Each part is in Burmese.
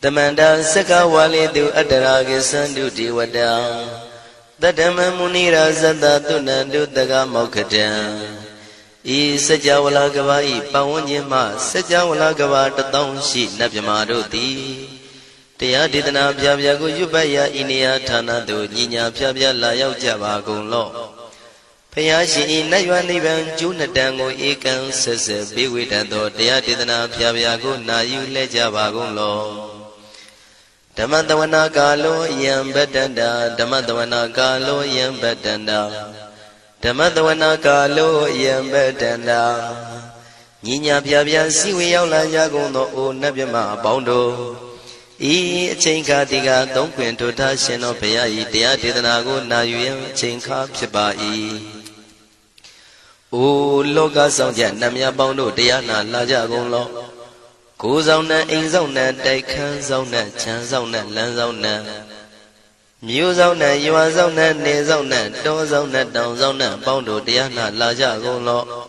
Tamanda Saka Wali do Adaragi Sandu Diwada Tadama Munira Zada Tunandu Daga Mokatan E Sajawala Gavai Pawanyama Sajawala Gava Tatong Shi Nabyamaroti Tia Didana Pyago Yubaya Inia Tana do Nina Pyabya Layao Java Golo Payashi Nayanivan Junadango Ekan Sese Biwitado Tia Didana Pyago Nayu Lejava Golo Damadavana Galo Yam Bedanda Damadavana Galo Yam Bedanda Damadavana Galo Yam Bedanda Nina Pyabya Siwi Yaula Yagono O Nabyama Bondo E Chinka Diga Don't Quinto Tashino Payai Tia Didanago Nayu Chinka Pibai O Loga Sonja Namya Bondo Diana Laja Golo Go Zona, In Zona, Dekan Zona, Chan Zona, Lan Zona Mu Zona, You are Zona, Ne Zona, Do Zona, Down Zona, Bondo Diana Laja Golo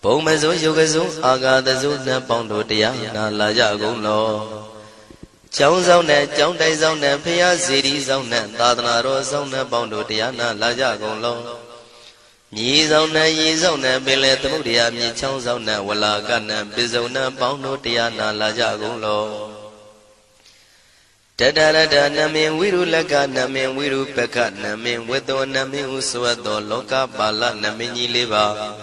Bomazo Yogazu, Aga the Zuna, Bondo Diana Laja Golo Chow Zona, Chow Dai Zona, Pia City Zona, Tadana Zona, Bondo Diana Laja Golo Yi Zona, Yi Zona, Billet Mudia, Mi Chow Zona, Walla Gana, Bizona, Bondo Diana Laja Golo Tadada Namin Wiru Laga Namin Wiru Peka Namin Wedo Namin Uswado Loka Bala Namini Liva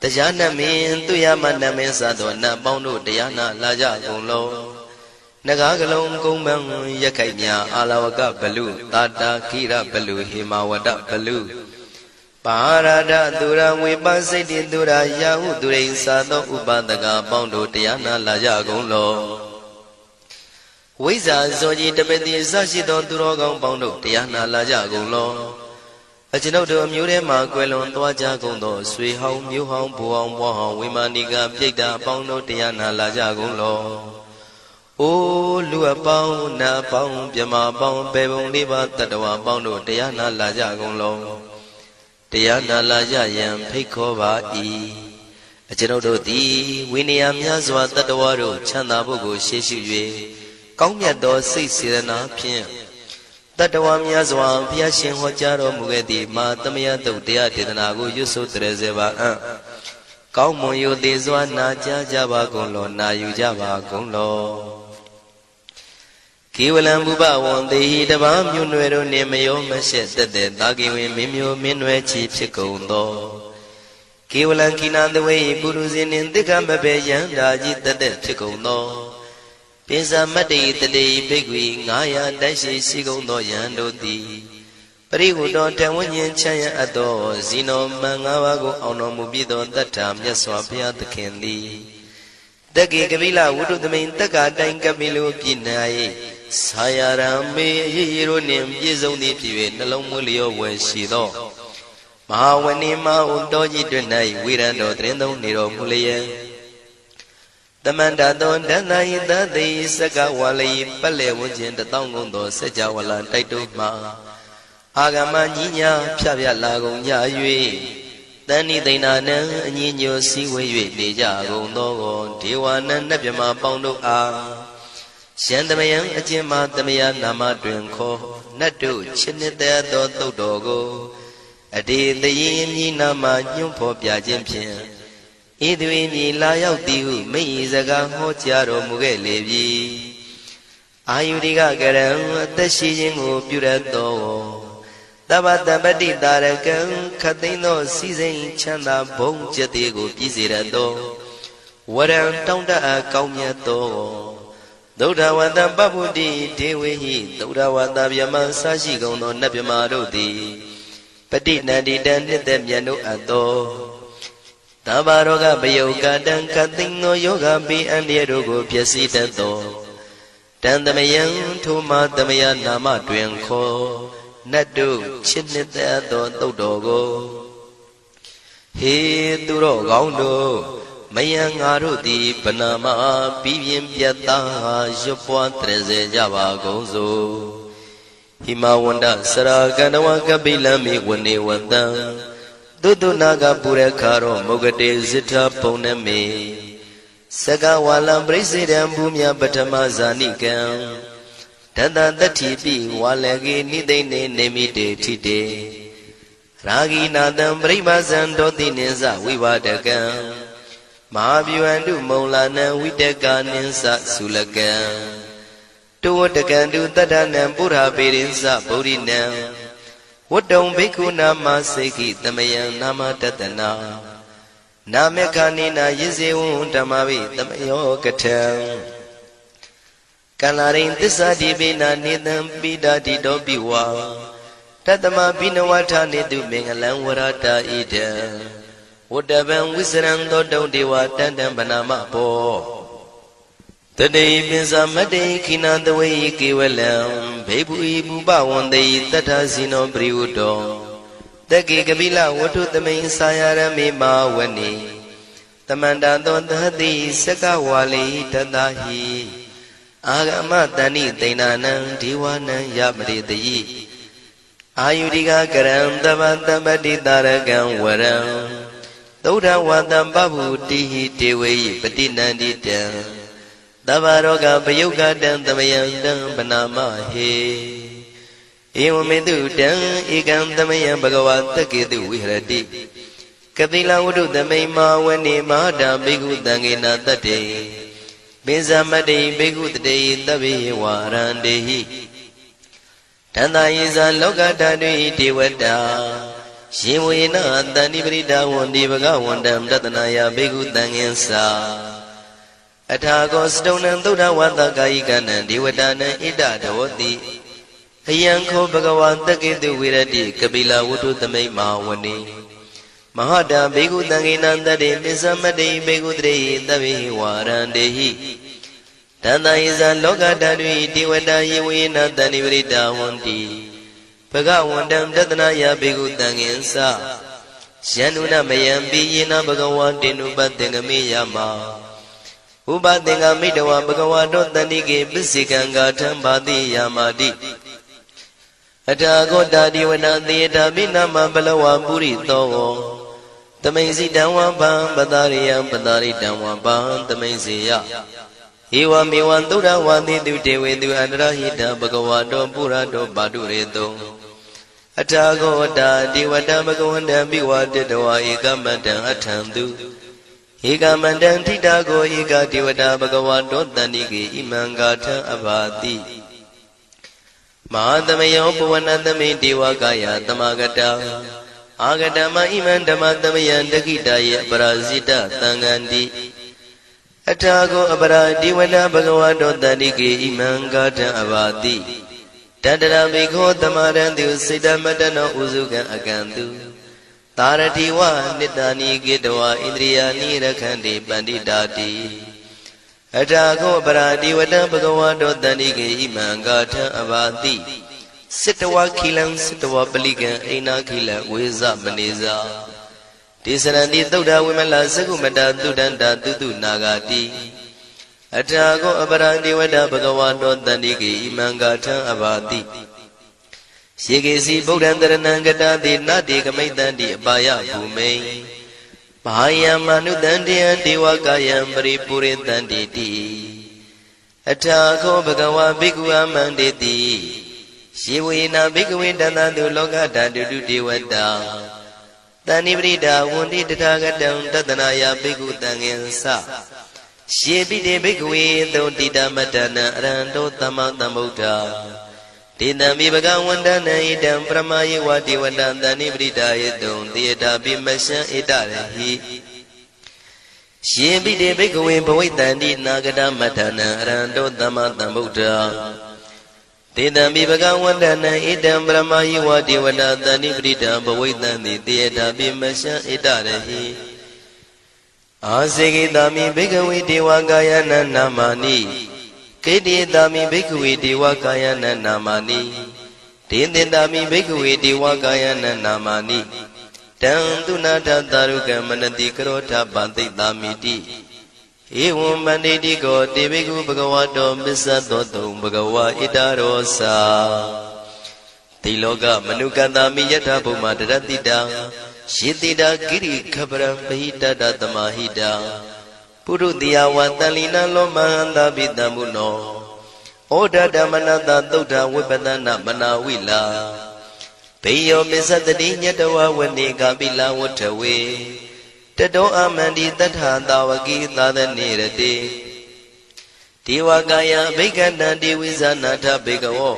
Tajana Min Tuyama Namin Sado Na Bondo Diana Laja Golo Nagagalong Gomang Yakanya Alawaka Balu Tata Kira Balu Himawada Balu Parada Dura Wibasiti Dura Yahu Durain Sado Ubadaga Bondo Diana Laja Golo Wiza Zoji Tabeti Sashidon Durogong Bondo Diana Laja Golo Ajinodo Murema Quelon Dwaja Gondo Sui Hong Mu Hong Buong Wahong Wimaniga Pjeda Bondo Diana Laja Golo O Lua Pong Na Pong Pyama Pong Bebong Liba Tatawa Bondo Diana Laja Golo Diana Laja Yam Pekova E Ajinodo Di Winiam Yazwa Tatawaro Chanda Bogo Sheshu Kaumyado Sisirana Pien Tatawam Yazwa Piashin Hojaro Mugedi Matamia Dodia Tidanago Yusu Trezeva Kaumoyo Dezwa Naja Java Golo Nayu Java Golo Kiwalam Buba one day the Bam Yunero Nemayo Mashet the Dagi Mimio Minwe Chief Chikondo Kiwalan Kinan the way Buruzin in the Gambabe Yandaji the Chikondo Pisa Mati the day Bigwi Naya Dashi Sigondo Yandoti Periudo Tawanyan Chaya Ado Zino Mangawago Ono Mubido that time Yaswapia the Candy Dagi Gavila Wudu the main Taka Dankabilu Pinai Sayarame Hironim Yizoni Pive Nalomulio Weshido Mahawanima Undoji Dunai Wirando Trendo Niro Mulia The Mandadon Danai Dadi Saka Wali Pale Wujin the Tongundo Sajawala Taituma Agama Nina Pia Lago Yayue Dani Dinana Nino Siwe Dejago Nogo Tiwana Nabima Bondo A Shandamayan Ajima Damaya Nama Drinko Nadu Chinita Do Dogo Adi the Yin Nama Yumpo Piajimpian Idwini Layao Diu Meizaga Hotiaro Mugelevi Ayudiga Garam Tashijingo Purato Tabata Badi Darakan Katino Season Chanda Bong Jatigo Pizirado Waram Tonda Kaumyato Dodawanda Babudi Dewi Dodawanda Yaman Sashi Gono Nabimarodi Padina di Dan Yano Ado Tabaroga Bayoga Dan Katino Yoga Bi and Yerogo Piasitato Dandamayan Tuma Damaya Nama Dwenko Nadu Chinita Dodogo He Duro Gaundo Mayang Arudi Panama Pivian Piata Jopua Treze Java Gozo Himawanda Saraganawa Kabila Mi Wani Wanda Dudu Naga Purekaro Mogade Zita Poneme Saka walam presidam bumya patama zanikam Tata tatipi walagi nidene nemite tite Ragi nadam pribazan doti ninsa vivadakam Mahabhyuandu maulana vidaka ninsa sulakam Tuwatakandu tadanam pura pirinsa bodhinam Wadam bhikkhu nama seki tamayam nama tatana Namekanina yizewun tamavi tamayo katam Kalarin tisadibina nidam bidadi dobiwa Tatama binawata nidu mengalang warata ida Wadaban wisran dodong dewa tandam banama po Today pinsa made kinandaway kiwalam Bebu ibu bawandai tata sino priudo Dagi kabila watu tamay sayarami mawani Tamanda don dati sakawali tatahi Agama tani tainanang diwanang yamritayi Ayudiga karam tabantabadi taragang waram Tauda watam babu tihi tewe patinandita Tabaroga payuga dan tamayang dan panama he Ewamedu dan ikam tamayang bhagavat takitu vihrati Katila wudu tamay mawani mahada bhikkhu tangena tate Binsamade bhikkhu tate tabi warandehi Tanda yisa loka tadui dewata Shivuyena tani prita wandi bhagavandam tatanaya bhikkhu tangensa Athago stonam tuda wata kayikanam dewatanam ida dawati Hayanko bhagavat takitu virati kapila wudu tamay mawani Mahada bhikkhu tangena tate binsamade bhikkhu tate tabi warandehi Tanda isa loka tadui dewata yivuyena tani prita wandi Bhagavandam tatanaya bhikkhu tangensa Syanuna mayampi yena bhagavatinu patengami yama Upatenga midawa bhagavato tanike pisikanga thambati yamati Athago tadiwana theta binama balawa puri togo Tamaisi damwa bham patariyam pataritamwa bham tamaisiya Ewa mewan tuda wati tutewe tu andrahita bhagavato purato padureto Athago tadiwata bhagavandam biwatitawa ekamatang athantu Ekamandam titago eka devata bhagavato tanike imangatha abhati Mahadamayo puvanatame devakaya tamagata Agatama iman dhamatamayan dakitaya parasita tangandi Athago apara devata bhagavato tanike imangatha abhati Tadara bhikho tamarantu siddhamatano usukan akantu Taratiwa nitani gitwa indriyani rakhandi panditati Athago paradivata bhagavato tanike imangatha abhati Sittawa khilam sittawa palikan aina khila weza maneza Tisarandi tauda vimala sagumata tudanta tutu nagati Athago paradivata bhagavato tanike imangatha abhati Shikesi Bodhantaranangata Nati Kamaitanti Abaya Bhume Bahaya Manutantiyan Devakayam Paripuritanti Athago Bhagava Bhikkhu Amanditi Shivuyena Bhikkhu Tantantu Lokata Dudu Devata Tanivrita Wundi Tathagatam Tatanaya Bhikkhu Tangensa Shivite Bhikkhu Totita Matana Aranto Tamatambuddha Tidami bhagavandana idam pramaye vati vandantani vridayetum tiyata bimasya itarahi Shimbide bhikkhave bhavaitanti nagata matana aranto tamatambuddha Tidami bhagavandana idam pramaye vati vandantani vrida bhavaitanti tiyata bimasya itarahi Asekitami bhikkhave devakayana namani Kedidami bhikkhave devakayana namani Tindindami bhikkhave devakayana namani Tantunatha tarukam manati karotha pantithamiti Evam manditi ko te bhikkhu bhagavato missadotum bhagava itarosa Tiloka manukatami yatha bhuma daratita Shitita kiri khaparam pahita tamahita ပုရုတိယဝတလီနာလောမဟန္တာပိတံမုနောဩဒဓမ္မနတသုဒ္ဓဝိပဒနာမနာဝိလာဘေယောမစ္စတတိညတဝဝနေကပိလဝတ္ထဝေတတောအမန္တိတထသာဝကိသာသနေရတိဒေဝကာယဘိက္ခန္တံဒေဝိဇာနာထဘေကဝော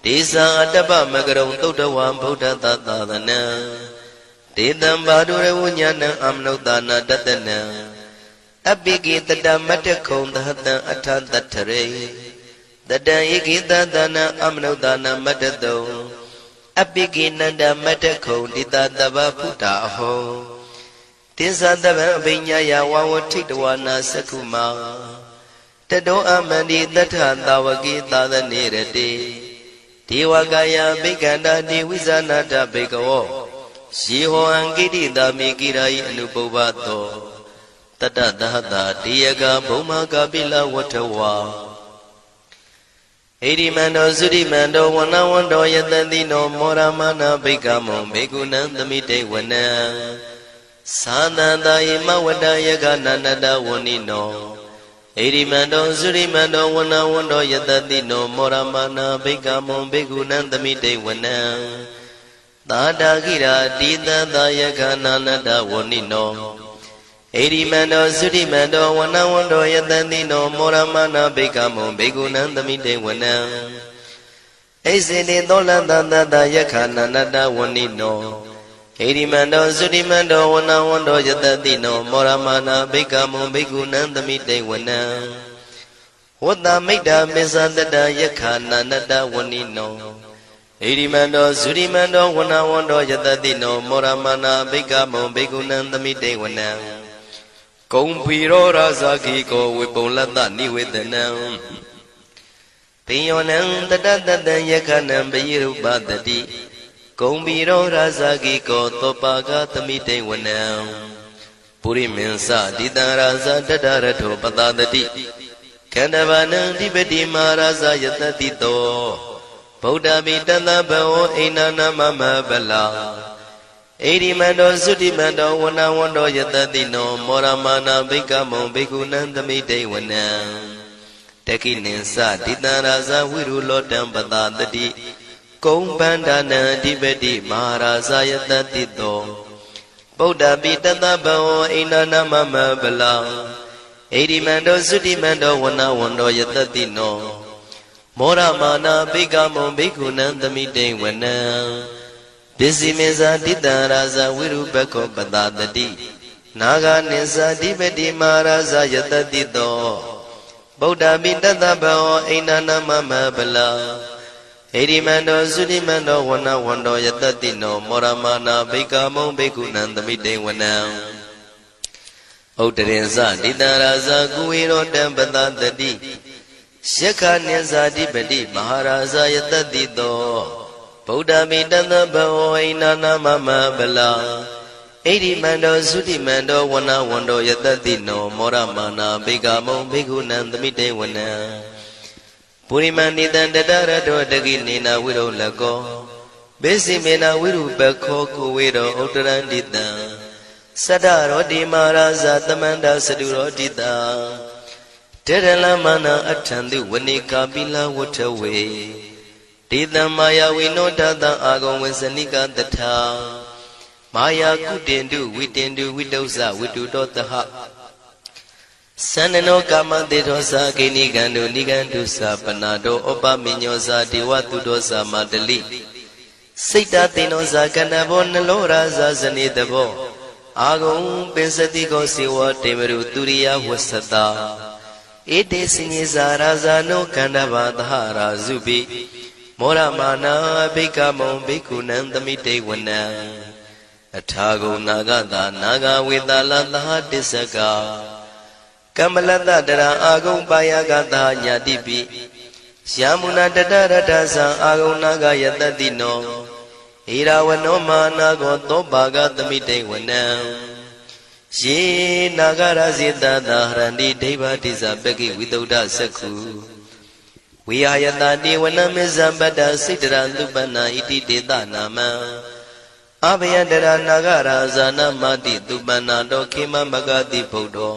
ဒေသံအတ္တပမကရုံသုဒ္ဓဝံဗုဒ္ဓသာသနံဒေတံဘာဒုရဝဉ္ဉဏံအမနုဿာနာတတနံအပိကိတတမတ္တခုံသဟတံအထတထရေတတံဧကိတသနံအမနုဿာနာမတ္တတုံအပိကိနန္ဒမတ္တခုံတိတတဗ္ဗဖုတာအဟောတိသတဗံအဘိညာယဝဝထိတဝနာသက္ခုမာတတောအမန္တိတထသာဝကိသာသနေရတိဒေဝကာယဘိက္ခန္တာဒေဝိဇာနာတဘေကဝောယေဟောအံကိတိတာမေကိရာယိအနုပုဗ္ဗသောတတသဟတာတေယကဘုံမာကပိလဝတ္ထဝါဣရိမန္တောသုရိမန္တောဝနဝန္တောယတတိနောမောရမနာဘိက္ခမောဘေကုဏံသမိတေဝနံသာသန္တာယမဝတ္တယကနန္တဝနိနောဣရိမန္တောသုရိမန္တောဝနဝန္တောယတတိနောမောရမနာဘိက္ခမောဘေကုဏံသမိတေဝနံသာတာခိရာတိတသာယကနာနတဝနိနောဣရိမန္တောသုရိမန္တောဝနဝန္တောယတတိနောမောရမနာဘိက္ခမောဘေကုဏံသမိတေဝနံဣစေတိသောလတသတယခာနာနတဝနိနောဣရိမန္တောသုရိမန္တောဝနဝန္တောယတတိနောမောရမနာဘိက္ခမောဘေကုဏံသမိတေဝနံဝတ္တမိတ္တာမေဇတတယခာနာနတဝနိနောဣရိမန္တောသုရိမန္တောဝနဝန္တောယတတိနောမောရမနာဘိက္ခမောဘေကုဏံသမိတေဝနံကုံဖီရောရာဇာခိကောဝေပုံလတ္တနိဝေဒနံပိယောနံတတတတံယခနံပယိရုပတတိကုံဖီရောရာဇာခိကောသောပါကသမိတေဝနံပုရိမင်းစတိတံရာဇာတတရထောပတတတိခန္ဓဗာနံဓိပတိမာရာဇာယတတိတောဗုဒ္ဓမိတသဗ္ဗဝဣန္ဒနာမမဗလာဣရိမန္တောသုတိမန္တောဝနဝန္တောယတတိနောမောရမနာဘိက္ခမောဘေကုဏံသမိတေဝနံတခိနိသတိတံရာဇဝိရုလောတံပတတတိကုံပန္ဒနံအဓိပတိမဟာရာဇယတတိတောဗုဒ္ဓပိတသဗ္ဗဝဣန္ဒနာမမဗလာဣရိမန္တောသုတိမန္တောဝနဝန္တောယတတိနောမောရမနာဘိက္ခမောဘေကုဏံသမိတေဝနံပစ္စည်းမေဇာတိတံရာဇဝိရုပခောပတတတိနာဂာနိသဓိပတိမဟာရာဇယတတိတောဗုဒ္ဓပိတသဗ္ဗဝဣန္ဒနာမမဗလာဣရိမန္တောသုရိမန္တောဝနဝန္တောယတတိနောမောရမနာဘိက္ခမောဘေကုဏံသမိတေဝနံဥဒ္ဒရင်ဇတိတံရာဇကုဝေရောတံပတတတိယက္ခနိသဓိပတိမဟာရာဇယတတိတောဗုဒ္ဓမိတသဗ္ဗဝဣန္ဒနာမမဗလာဣရိမန္တောသုတိမန္တောဝနဝန္တောယတတိနောမောရမနာဘိက္ခမောဘေကုဏံသမိတေဝနံပုရိမန္တိတံတတရတောတကိနေနဝိရုလကောဘေစီမေနဝိရုပခောကုဝေရောဥတ္တရန္တိတံသတ္တရောတိမာရာဇသမန္တသတုရောတိတံတေရလမနာအထံတိဝနိကာပိလဝတ္ထဝေဒေတံမာယဝိနောတတံအာဂုံဝေစနိကတထာမာယာကုတင်တုဝိတင်တုဝိတုဇဝိတုတောတဟသန္နနောကာမတေသောသာကိနိကံတုနိကံတုသာပနာတောဩပမိညောသာဒေဝတုတောသာမတလိစိတ်တသိနောသာကဏဘောနလောရာဇာဇနေတဘောအာဂုံပင်စတိကောစေဝတေမရုသူရိယဝဆတာဧတေစဉ္ဇာရာဇာနောကန္တဘာသဟရာဇုပိမောရမနာဘိက္ခမောဘေကုဏံသမိတေဝနံအထာဂုံနာဂတာနာဂဝေတာလသဟတစ္စကကမ္မလတ္တတရာအာဂုံပါယကတာညာတိပိယာမုနာတတရတသံအာဂုံနာဂယတတိနောဣရာဝနောမာနာကောသောပါကသမိတေဝနံယေနာဂရဇိတသာဟရန္တိဒိဗ္ဗတိဇပကိဝိတုဒ္ဓသက္ခုဝိဟာယတတိဝနမေဇံပတ္တစိတ္တရသုပနာဣတိတေသနာမံအဘယတရနာဂရာဇာနမတိသုပနာတောခေမမဂတိဗုဒ္ဓော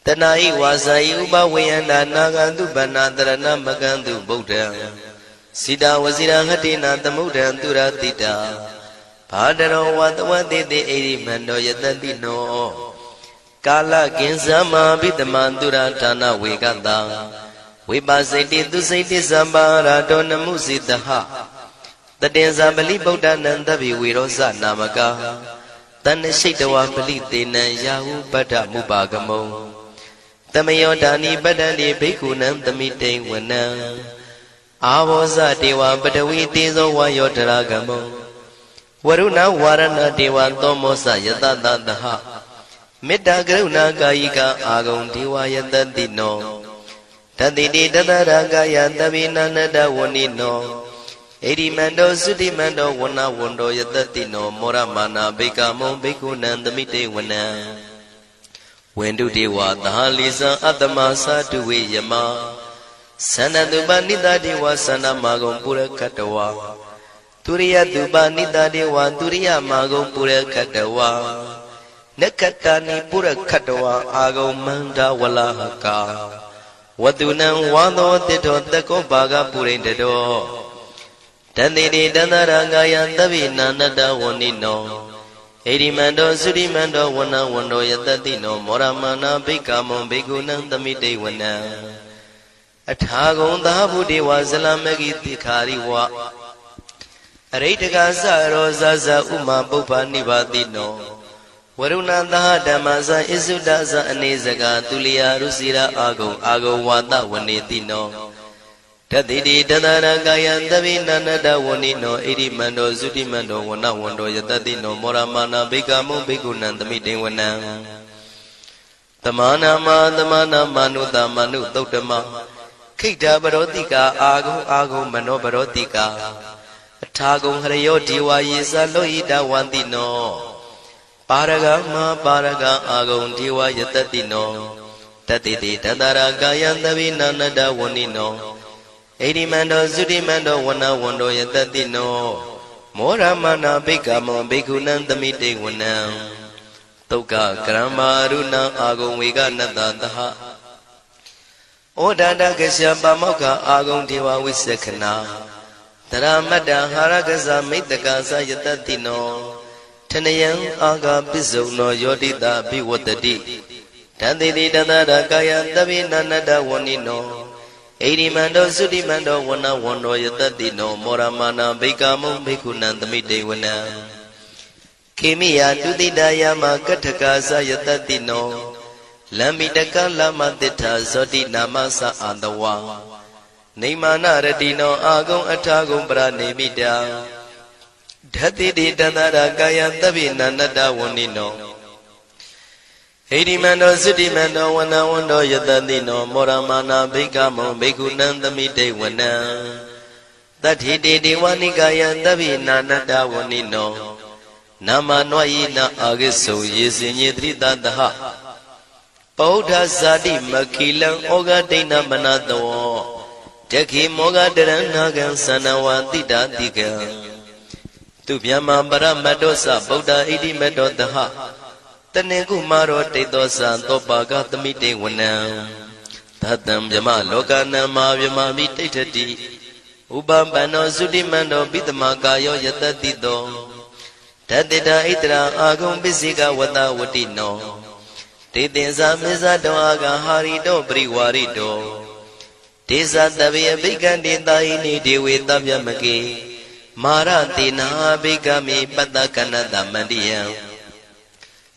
တဏှာဤဝါစာဤဥပဝေယန္တာနာဂန္တုပဏတရဏမကန္တုဗုဒ္ဓံစိတဝစီရဟတိနာသမုဒ္ဒံသူရတိတာဘာတရောဝတဝတိတိဣရိမန္တောယတတိနောကာလကင်္စမဘိတမန္တုရဌာနဝေကတံဝိပါစိတိသူစိတိသံပါရာတောနမှုစိတဟတတေဇာပလိဗုဒ္ဓနံတဗိဝေရောဇနာမကာတဏ္ဏရှိတဝပလိတေနံယာဟုပတ္ထမုပါကမုံတမယောဒာနိပတ္တန္တိဘိက္ခုနံသမိတိဝနံအာဘောဇတေဝပတဝီတေဇောဝါယောတရာကမုံဝရုဏဝါရဏတေဝသောမောဇယတတတဟမေတ္တာကရုဏာကာယိကအာဂုံဒေဝယတတိနောတတိတိတတရာကာယတဗိနန္တဝဏိနောဣရိမန္တောသုတိမန္တောဝဏဝန္တောယတတိနောမောရမာနာဘိက္ခမုံဘိက္ခုနံသမိတေဝနံဝန္တုတေဝသာလိဇံအတ္တမသာတုဝေယမသန္တတုပနိတတေဝသန္တမာဂုံပုရခတဝါသူရိယတုပနိတတေဝသူရိယမာဂုံပုရခတဝါနက္ခတာနိပုရခတဝါအာဂုံမန္တဝလဟကာဝတုနံဝါသောတိတောတကောဘာဂပုရိန္တတောတန္တိတိတန္တရာကာယသဗ္ဗိနာနတဝဏိနောဣရိမန္တောသုရိမန္တောဝဏဝန္တောယတတိနောမောရမနာဘိက္ခမုံဘိက္ခုနံသမိတေဝနံအထာဂုံသာဗုဒေဝဇလမဂိတိခာရိဝအရိတကသရောဇဇဥမာပုပ္ပနိဗ္ဗာတိနောဝရုဏသဟဓမ္မဇဣစုဒဇအနေစကာသူလျာရုစီရာအာဂုံဝါဒဝနေတိနောတတိတိတတရကာယံသဗိနန္တဝဏိနောဣရိမန္တောသုတိမန္တောဝဏဝန္တောယတတိနောမောရမာနာဘိက္ခမုံဘိက္ခုနံသမိတေဝနံသမာနာမနုတမနုသုတ်တမခိတ္တပရောတိကာအာဂုံမနောပရောတိကာအထာဂုံဟရယောဒေဝယေသလောဟိတဝန္တိနောပါရဂမပါရဂအာဂုံဒေဝယတတိနောတတိတိတတရာကာယံသဗိနန္တဝဏိနောဣရိမန္တောသုတိမန္တောဝဏဝန္တောယတတိနောမောရမနာဘိက္ခမုံဘိက္ခုနံသမိတေဝနံသုက္ကကရမရုဏအာဂုံဝေကနတသဟဩဒန္တကရှပါမောက္ခအာဂုံဒေဝဝိသခနာတရမတ္တဟာရကဇမိတ္တကသယတတိနောထနယံအာဂပစ္စုံနောယောတိတာဘိဝတ္တိတန္တိတိတတရကာယသဗ္ဗိနန္တဝဏိနောဣရိမန္တောသုတိမန္တောဝဏဝန္တောယတတိနောမောရမာနာဘိက္ခမုံဘိက္ခုနံသမိတေဝနံခေမိယတုတိတယမကထကာသယတတိနောလမ္မိတကလမတိထာဇောတိနာမသအာတဝါနေမာနရတိနောအာဂုံအထာဂုံပရနေမိတာဓတ္တိတိတတရာကာယသဗ္ဗိနန္တဝဏိနောဣရိမန္တောသုတိမန္တောဝဏဝန္တောယတတိနောမောရမာနာဘိက္ခမုံဘိက္ခုနံသမိတေဝနံတတ္ထိတေဒေဝနိကာယသဗ္ဗိနာနတဝဏိနောနာမနောယိနာအာဂိစုံယေစင်ညေတိတတဟဗုဒ္ဓဇာတိမခိလံဩဃဒိဏမနတောတခိမောဃတရဏကံသနဝတိတာတိကံသူဗျမပရမတ္တောသဗုဒ္ဓဣတိမတ္တောတဟတနေကုမာရောတိတောသံသောပါကသမိတေဝနံသတ္တံဗျမလောကနံမာဗျမမိတိဋ္ဌတိဥပပန္နောသုတိမန္တောပိတမကာယောယတတိတောတတ္တိတာဣတရာအာဂုံပစ္စိကဝတဝတိနောတေသင်္ဇာမေဇတောအာဂဟာရိတောပရိဝါရိတောဒေဇတဗေဘိက္ခန္တေတာဟိနိဒေဝေတဗျမကေမာရတေနာဘိက္ခမေပတ္တကနတမန္တိယံ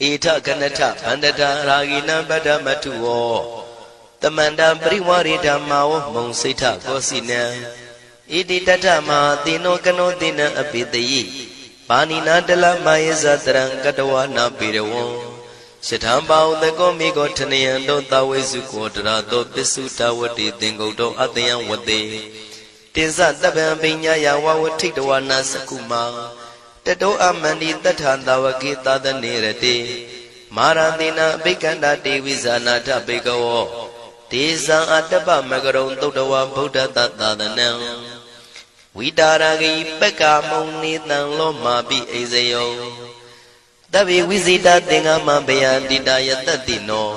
ဣထကနထဗန္တတာရာဂိနံပတ္တမထုဝောတမန္တပရိဝါရိဓမ္မာဝမုံစိဋ္ဌကောစီနံဣတိတထမဟာတိနောကနောတိနံအပိတယိပါဏိနာတလမယေဇတရံကတဝနာပေရဝံယထံပါဥတကောမိကောထနယံတောသဝေစုကောတရာတောပစ္စုတဝတိသင်္ကုတ်တောအတယံဝတေတင်္စတပံပိညာယဝဝထိတဝနာစကုမာတတောအမန္တိတထံတဝကေသာသနေရတေမာရတိနာအဘိက္ခန္တာတေဝိဇာနာထဘေကဝောဒေဇံအတ္တပမကရုံသုတ်တဝဗုဒ္ဓတသာသနံဝိတာရဂိပက္ကာမုံနေတံလောမာပိအိဇယောတဗ္ဗေဝိဇိတသင်္ဃမဘယန္တိတယတတိနော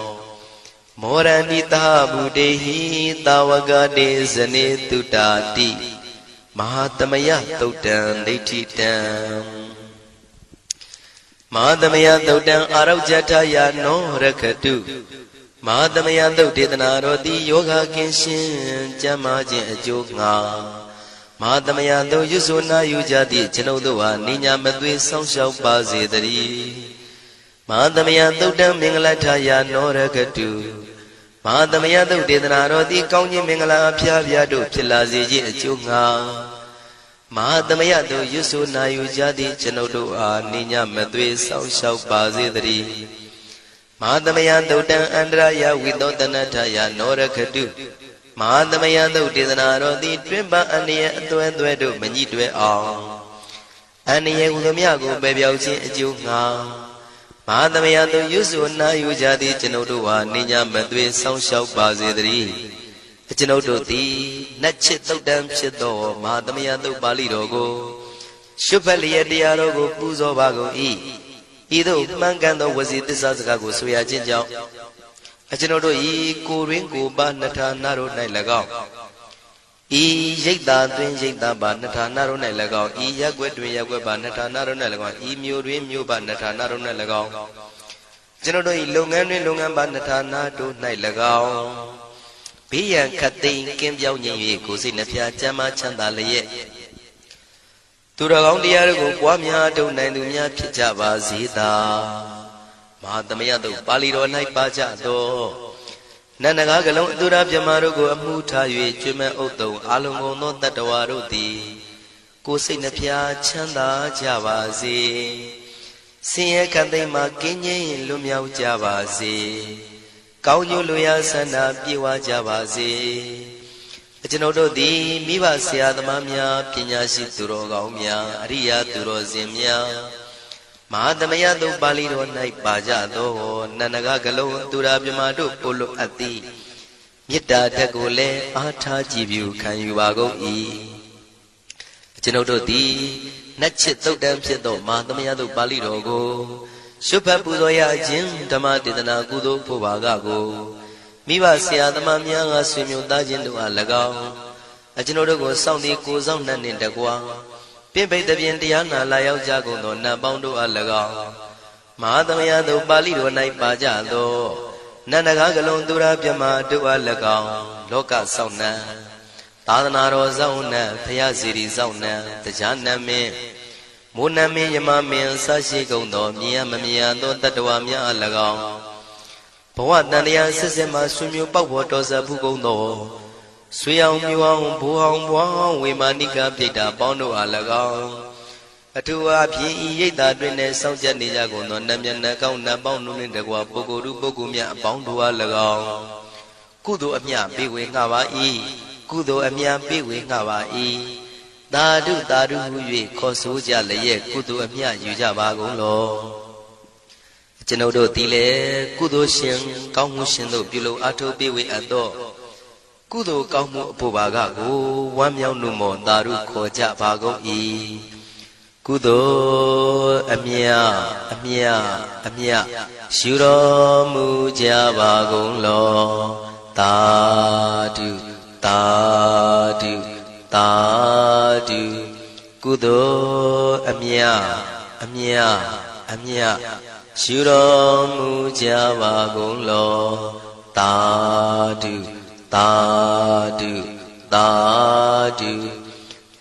မောရဏိတာဗုတေဟိတာဝကတေဇနေတုတာတိမဟာသမယသုတ်တံဒိဋ္ဌိတံမဟာသမယသုတ်တံအာရောဇထယာနောရခတုမဟာသမယသုတ်ဒေသနာတော်သည်ယောဂကင်းရှင်းကျမ်းမာခြင်းအကျိုးငှာမဟာသမယသုတ်ရွဆိုနာယူကြသည့်ကျွန်ုပ်တို့ဟာနိညာမသွေဆောင်းလျှောက်ပါစေတည်းမဟာသမယသုတ်တံမင်္ဂလထယာနောရခတုမဟာသမယသုတ်ဒေသနာတော်သည်ကောင်းခြင်းမင်္ဂလာအဖျားဖျားတို့ဖြစ်လာစေခြင်းအကျိုးငှာမဟာသမယသုတ်ရွဆိုနာယူကြသည့်ကျွန်ုပ်တို့အားနိညာမသွေဆောင်းလျှောက်ပါစေတည်းမဟာသမယသုတ်တံအန္တရာယဝိသောတနထယာနောရခတုမဟာသမယသုတ်ဒေသနာတော်သည်တွင်ပအန္တရာယ်အသွဲသွဲတို့မညှိတွဲအောင်အန္တရာယ်ဟူသည်များကိုပယ်ပြောက်ခြင်းအကျိုးငှာမဟာသမယသုတ်ရွဆိုနာယူကြသည့်ကျွန်ုပ်တို့ဟာနိညာမသွေဆောင်းလျှောက်ပါစေတည်းကျွန်ုပ်တို့သည်နတ်ချစ်သုတ်တံဖြစ်သောမဟာသမယသုတ်ပါဠိတော်ကိုရှုဖတ်လျက်တရားတော်ကိုပူဇော်ပါကုန်၏ဤသို့မှန်ကန်သောဝစီသစ္စာစကားကိုဆိုရခြင်းကြောင့်ကျွန်ုပ်တို့ဤကိုရင်းကိုပါနှထာနာတို့၌၎င်းဤရိတ်တာတွင်ရိတ်တာပါနှထာနာတို့၌၎င်းဤရက်ွက်တွင်ရက်ွက်ပါနှထာနာတို့၌၎င်းဤမြို့တွင်မြို့ပါနှထာနာတို့၌၎င်းကျွန်ုပ်တို့ဤလုပ်ငန်းတွင်လုပ်ငန်းပါနှထာနာတို့၌၎င်းဘေးရန်ခတ်သိမ်းကင်းပြောင်းခြင်း၍ကိုယ်စိတ်နှဖျားချမ်းသာချမ်းသာလျက်သူတော်ကောင်းတရားတို့ကိုပွားများထုတ်နိုင်သူများဖြစ်ကြပါစေသာမဟာသမယသုတ်ပါဠိတော်၌ပါကြသောနန္ဒကားကလုံးအတုရပြမတို့ကိုအမှုထား၍ကျွမ်းမဲ့ဥတုံအာလုံကုန်သောတတ္တဝါတို့သည်ကိုယ်စိတ်နှဖျားချမ်းသာကြပါစေဆင်းရဲခတ်သိမ်းမှကင်းငြိမ်းလွတ်မြောက်ကြပါစေကောင်းကျိုးလိုရာဆန္ဒပြေဝကြပါစေကျွန်ုပ်တို့သည်မိဘဆရာသမားများပညာရှိသူတော်ကောင်းများအရိယာသူတော်စင်များမဟာသမယသုတ်ပါဠိတော်၌ပါကြသောနန္ဒကကလုံးသူရာပြမတို့ပို့လို့အပ်သည်မေတ္တာဓာတ်ကိုလည်းအားထားကြည်ပြုခံယူပါကုန်၏ကျွန်ုပ်တို့သည်နတ်ချစ်သုတ်တံဖြစ်သောမဟာသမယသုတ်ပါဠိတော်ကိုရှုဖတ်ပူဇော်ရခြင်းဓမ္မဒေသနာကုသိုလ်ဖို့ပါကကိုမိဘဆရာသမားများကဆွေမျိုးသားချင်းတို့အား၎င်းကျွန်ုပ်တို့ကိုစောင့်တည်ကိုစောင့်နှံ့နှင့်တကွာပြင့်ပိတ်သဖြင့်တရားနာလာရောက်ကြကုန်သောနတ်ပေါင်းတို့အား၎င်းမဟာသမယသုတ်ပါဠိတော်၌ပါကြသောနန္ဒကားကလုံးသူရာပြမတို့အား၎င်းလောကဆောင်နှံသာသနာတော်ဆောင်နှံဘုရားစီရီဆောင်နှံတရားနတ်မင်းမိုးနတ်မင်းယမမင်းဆရှိကုန်သောမြင်ရမမြင်ရသောတတ္တဝါများအား၎င်းဘဝတန်တရားစစ်စစ်မှဆွေမျိုးပေါက်ဖို့တော်စပ်ဘူးကုန်သောဆွေအောင်မျိုးအောင်ဘိုးအောင်ဘွားအောင်ဝေမာနိကပြိတ္တာပေါင်းတို့အား၎င်းအထူးအားဖြင့်ဤရိတ်တာတွင်နဲ့စောင့်ကြနေကြကုန်သောနတ်မြတ်နတ်ကောင်းနတ်ပေါင်းတို့နှင့်တကွာပုဂ္ဂိုလ်တို့ပုဂ္ဂိုလ်များအပေါင်းတို့အား၎င်းကုသိုလ်အမြပေးဝေငှပါ၏ကုသိုလ်အမြပေးဝေငှပါ၏သာဓုသာဓုဟု၍ခေါ်ဆိုကြလျက်ကုသိုလ်အမြယူကြပါကုန်လောကျွန်ုပ်တို့သည်လည်းကုသိုလ်ရှင်ကောင်းမှုရှင်တို့ပြုလို့အထောက်ပေးဝေအပ်သောကုသိုလ်ကောင်းမှုအဖို့ပါကကိုဝမ်းမြောက်နှုမောသာဓုခေါ်ကြပါကုန်၏ကုသိုလ်အမြအမြအမြယူတော်မူကြပါကုန်လောသာဓုသာဓုသာဓုကုသိုလ်အမြအမြအမြရှုတော်မူကြပါကုန်လောသာဓုသာဓုသာဓု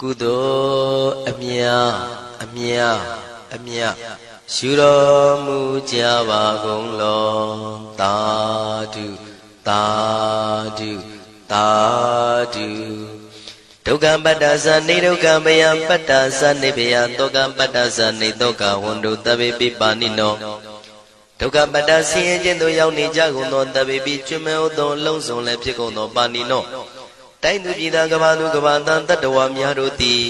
ကုသိုလ်အမြအမြအမြရှုတော်မူကြပါကုန်လောသာဓုသာဓုသာဓုဒုက္ခပတ္တသနေဒုက္ခမယပတ္တသနေဘယတောကပတ္တသနေတောကဝန္တုတဗေပိပါဏိနောဒုက္ခပတ္တဆင်းရဲခြင်းသို့ရောက်နေကြကုန်သောတဗေပိကျွမဲဥသောလုံးစုံလည်းဖြစ်ကုန်သောပါဏိနောတိုင်းသူပြည်သားကဘာသူကဘာတန်တတ္တဝါများတို့သည်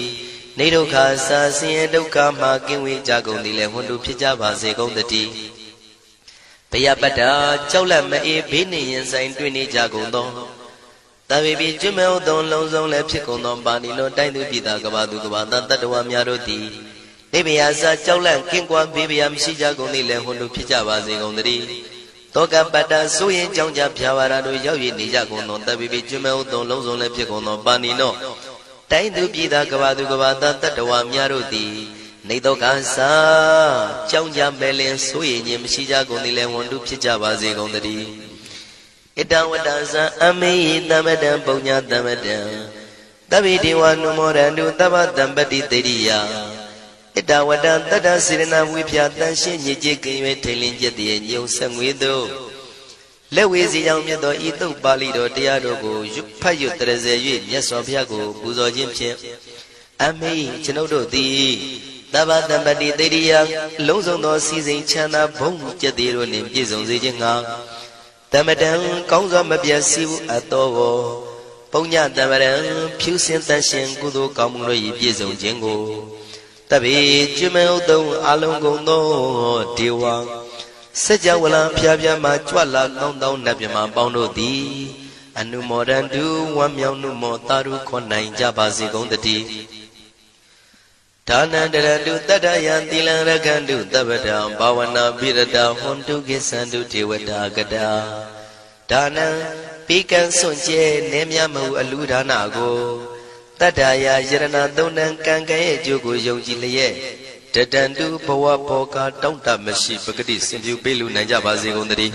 နေဒုက္ခစာဆင်းရဲဒုက္ခမှကင်းဝေးကြကုန်သည်လည်းဝန္တုဖြစ်ကြပါစေကုန်တည်းဘယပတ္တကြောက်လန့်မအေးဘေးနှင့်ရင်ဆိုင်တွေ့နေကြကုန်သောတဗေပိကျွမဲဥသောလုံးစုံလည်းဖြစ်ကုန်သောပါဏိနောတိုင်းသူပြည်သားကဘာသူကဘာတန်တတ္တဝါများတို့သည်နေဘယစာကြောက်လန့်ကင်းကွာဘေးဘယမရှိကြကုန်သည်လည်းဝန္တုဖြစ်ကြပါစေကုန်တည်း တောကပတ္တဆိုရင်ကြောင့်ကြဖြာဝါရတို့ရောက်ရနေကြကုန်သောတပိပိကျွမဲဥသောလုံးစုံလည်းဖြစ်ကုန်သောပါဏိနောတိုင်းသူပြည်သားကဘာသူကဘာသားတတ္တဝါများတို့သည်နေတော့ကစားကြောင့်ကြမဲ့လင်ဆိုရင်ခြင်းမရှိကြကုန်သည်လည်းဝန်တုဖြစ်ကြပါစေကုန်သတည်းဣတဝတ္တဇံအမေတမတံပုံညာတမတံတပိဒေဝနုမောရန္တုသဗ္ဗတံပတိတေရိယဣတဝတ္တတတ္တစေရနာဝိဖြာတန်ရှင်းညစ်ကြေးကင်၍ထိန်လင်းကျက်တည်းညုံဆက်ငွေသို့လက်ဝေစီကြောင့်မြတ်သောဤသုတ်ပါဠိတော်တရားတို့ကိုဖတ်ရွတ်တရစေ၍မြတ်စွာဘုရားကိုပူဇော်ခြင်းဖြင့်အမေကျွန်ုပ်တို့သည်သဗ္ဗတံပတိတေရိယလုံးစုံသောစီစဉ်ချမ်းသာဘုံကျက်သေးတို့နှင့်ပြည့်စုံစေခြင်းငှာတမတံကောင်းစွာမပြတ်စီဘူးအတော်ကိုပုံညတမရံဖြူစင်တန်ရှင်ကုသိုလ်ကောင်းမှုတို့၏ပြည့်စုံခြင်းကိုတပိကျွမဲဥတုံအလုံးကုန်သောဒေဝစัจ java လံဖျားဖျားမှကြွလာကောင်းသောနတ်မြမပေါင်းတို့သည်အနုမောဒန္တုဝမ်းမြောက်နှုမောတာရုခွန်နိုင်ကြပါစေကုန်တည်းဒါနန္တရတုတတ္တယံသီလံရခန္တုတပ္ပတံဘာဝနာပိရတဟွန်တုကိသန္တုဒေဝတာကတာဒါနံပိကံစွန့်ကျဲနေမြမဟုအလူဒါနကိုတတ္တယာယရဏသုံးနံကံကံရဲ့အကျိုးကိုယုံကြည်လျက်တတန္တုဘဝဘောကတောင့်တမရှိပဂတိစင်ပြုပေးလူနိုင်ကြပါစေကုန်တည်း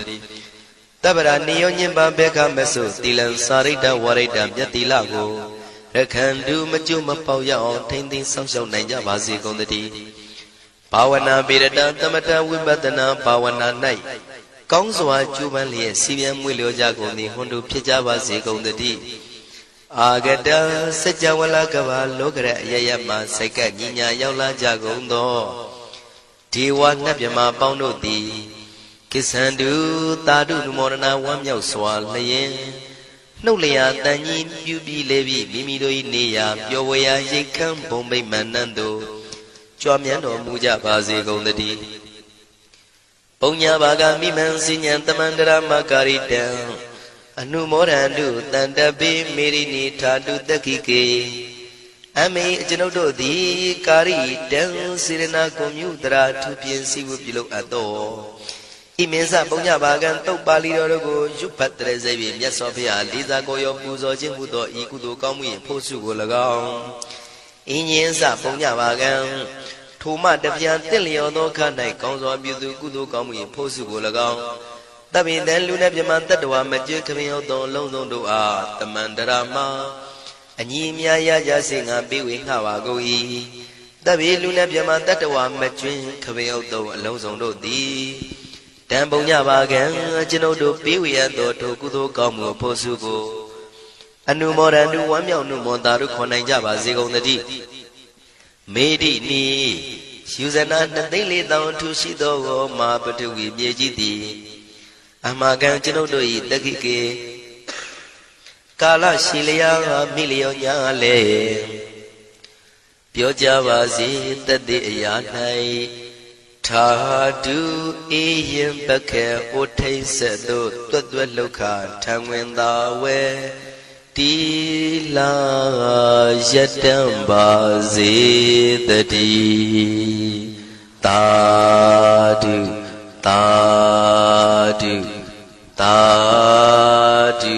တပ္ပရာနိယောညင်ပံဘေခမဆုသီလံစာရိတ္တဝရိတ္တမြတ်တိလကိုရခန္တုမကျွမပေါရအောင်ထိမ့်သိမ်းဆောင်ရှောက်နိုင်ကြပါစေကုန်တည်းဘာဝနာပိရတသမထဝိပဿနာဘာဝနာ၌ကောင်းစွာကျူးပန်းလျက်စီပြန်မွေလျောကြကုန်သည်ဟွန်တို့ဖြစ်ကြပါစေကုန်တည်းအာဂတစัจ java လကဘာလောကရအယယမှစိတ်ကညီညာရောက်လာကြကုန်သောဒေဝနတ်မြမပေါင်းတို့သည်ကိသန္တုသာဓုနုမောဒနာဝမ်းမြောက်စွာလျင်နှုတ်လျာတန်ကြီးပြုပြီးလေပြီးမိမိတို့၏နေရာပျော်ဝေရာရိတ်ခမ်းဘုံမိတ်မန္တန်တို့ကြွမြန်းတော်မူကြပါစေကုန်တည်းပုံညာဘာဂမိမံစိညာတမန္တရမကာရိတံအနုမောဒန္တုတန္တပိမေရိနိထာတုတက္ခိကေအမေကျွန်ုပ်တို့သည်ကာရိတံစေရနာကွန်မြူတရာထူပြင်းစီဝပြုလုပ်အပ်သောဤမင်းစပုံညဘာကံတုတ်ပါဠိတော်တို့ကိုရွတ်ဖတ်တရစေပြီးမြတ်စွာဘုရားလေးစားကိုရောပူဇော်ခြင်းမှုသောဤကုသိုလ်ကောင်းမှု၏ဖို့စုကို၎င်းဤညင်းစပုံညဘာကံထိုမှတပြန်တင့်လျော်သောခါ၌ကောင်းစွာပြုသူကုသိုလ်ကောင်းမှု၏ဖို့စုကို၎င်းတပိတံလူနဲ့မြမတတ္တဝါမကျွခမင်းရောက်သောလုံးစုံတို့အားတမန္တရာမအညီမြာရကြစေငါပေးဝေငှပါကုန်၏တပိလူနဲ့မြမတတ္တဝါမကျွခမင်းရောက်သောအလုံးစုံတို့သည်တံပုံညပါကံကျွန်ုပ်တို့ပေးဝေရသောထိုကုသိုလ်ကောင်းမှုဖို့စုကိုအနုမောဒန္တုဝမ်းမြောက်နှုမောတာတို့ခွန်နိုင်ကြပါစေကုန်တည်းမေတိနီယူဇနာ2,400,000ထူရှိသောမာပတုဝီမြေကြီးသည်အမကံကျွန်ုပ်တို့၏တက္ခိကေကာလရှိလျာမိလျောညာလေပြောကြပါစေတတ်တဲ့အရာ၌ထာတုအေယံပခေဩထိတ်ဆက်တို့တွတ်တွတ်လောက်ခထံဝင်သာဝဲတီလာယတံပါစေတည်းသာဓုသာဓုသာဓု